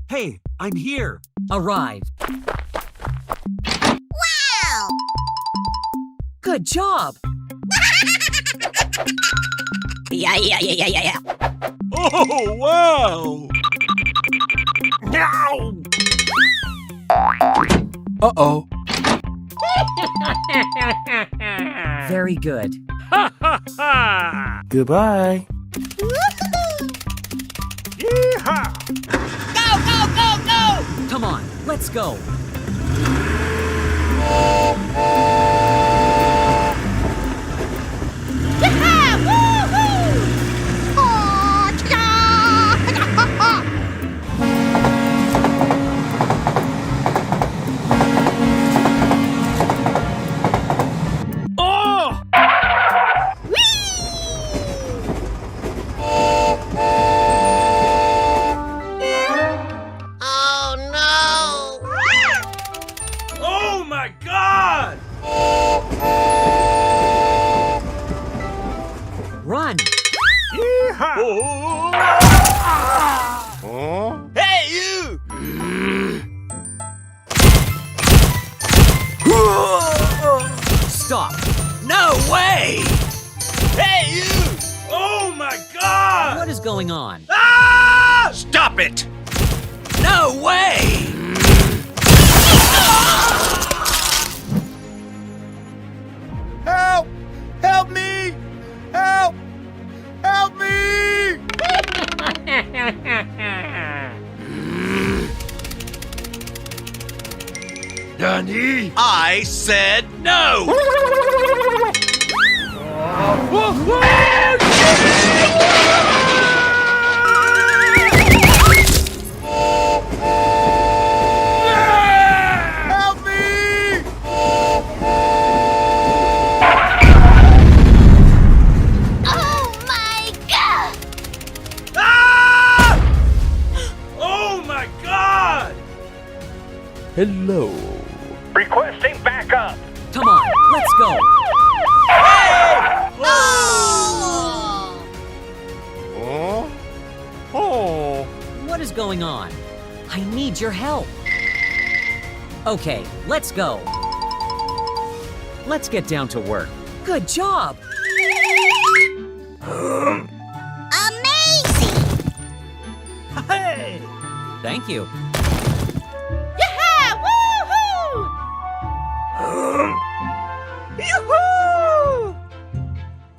Hey, I'm here. Arrive. Wow! Good job. Yeah. Oh, wow! No! Uh-oh. Very good. Ha ha ha! Goodbye. Yeehaw! Go! Come on, let's go. Yeah! Woohoo! Oh, Oh! Oh no! Oh my God! Run. Yeehaw! Oh. Hey, you! Stop. No way! Hey, you! Oh my God! What is going on? Ah! Stop it! No way! Help! Help me! Help! Help me! Danny? I said no! Help me! Oh my God! Ah! Oh my God! Hello. Requesting backup. Come on, let's go. Oh! What is going on? I need your help. Okay, let's go. Let's get down to work. Good job. Amazing! Hey! Thank you. Yeah! Woohoo! Yoo-hoo!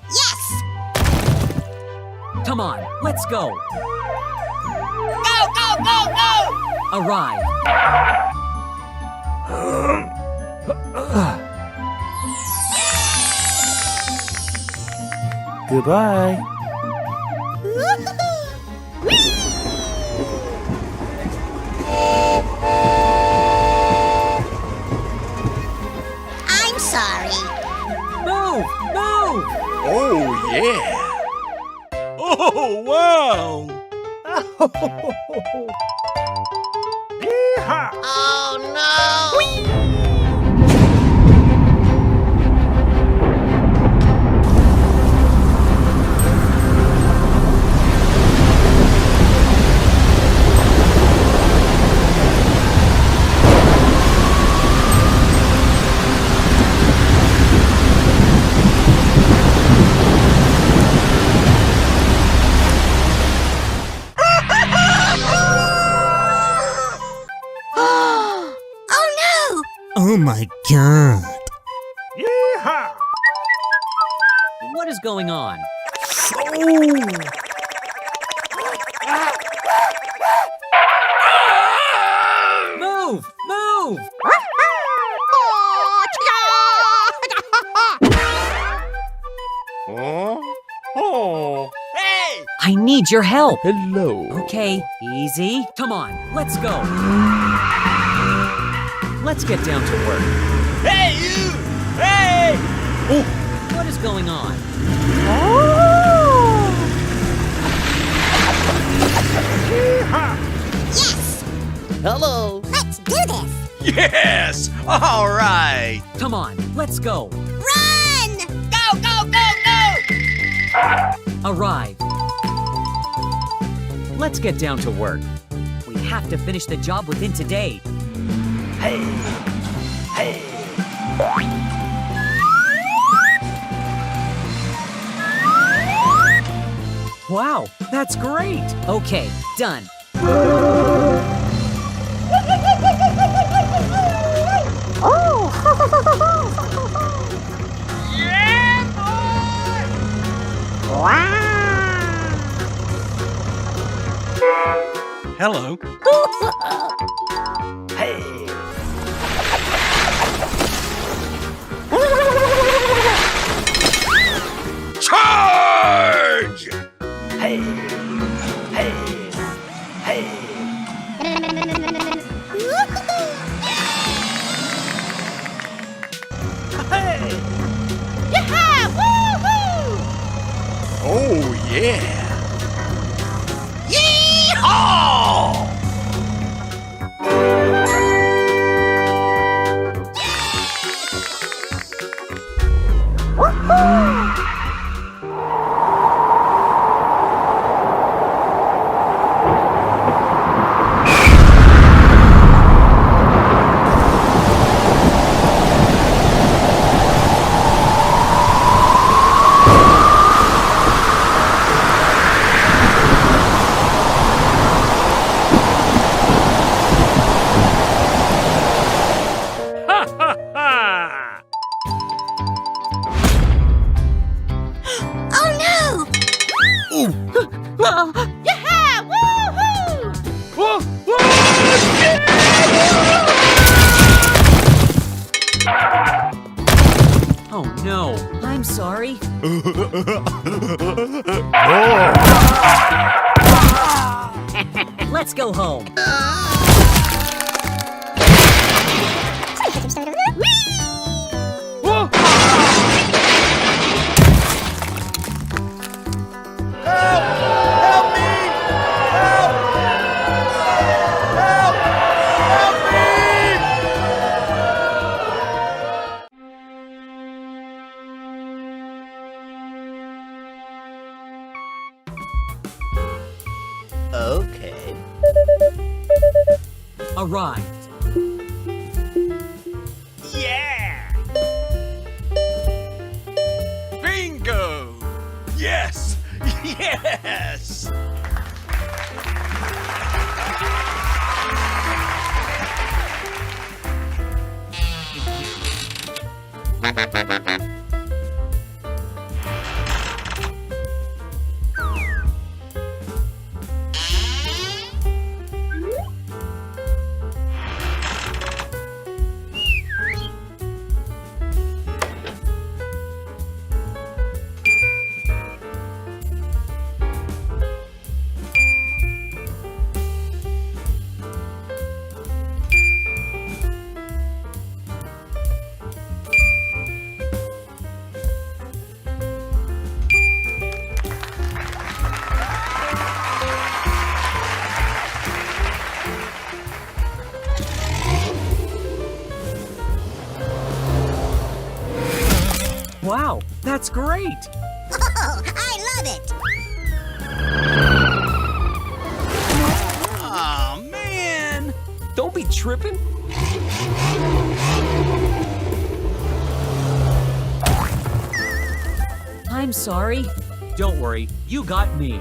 Yes! Come on, let's go. Go! Arrive. Goodbye. I'm sorry. Move! Move! Oh, yeah! Oh, wow! Yeehaw! Oh no! Oh my God. Yeehaw! What is going on? Move! Move! Oh! Hey! I need need your help. Hello. Okay, easy. Come on, let's go. Let's get down to work. Hey, you! Hey! What is going on? Yee-haw! Yes! Hello. Let's do this! Yes! All right! Come on, let's go. Run! Go, go, go, go! Arrive. Let's get down to work. We have to finish the job within today. Hey! Hey! Wow, that's great. Okay, done. Hello. Hey! Charge! Hey! Hey! Hey! Hey! Yeah! Woo-hoo! Oh, yeah! Yee-haw! Oh no! Yeah! Woo-hoo! Oh no, I'm sorry. Let's go home. Okay. Arrived. Yeah! Bingo! Yes! Yes! Wow, that's great. Oh, I love it! Aw, man! Don't be tripping. I'm sorry. Don't worry, you got me.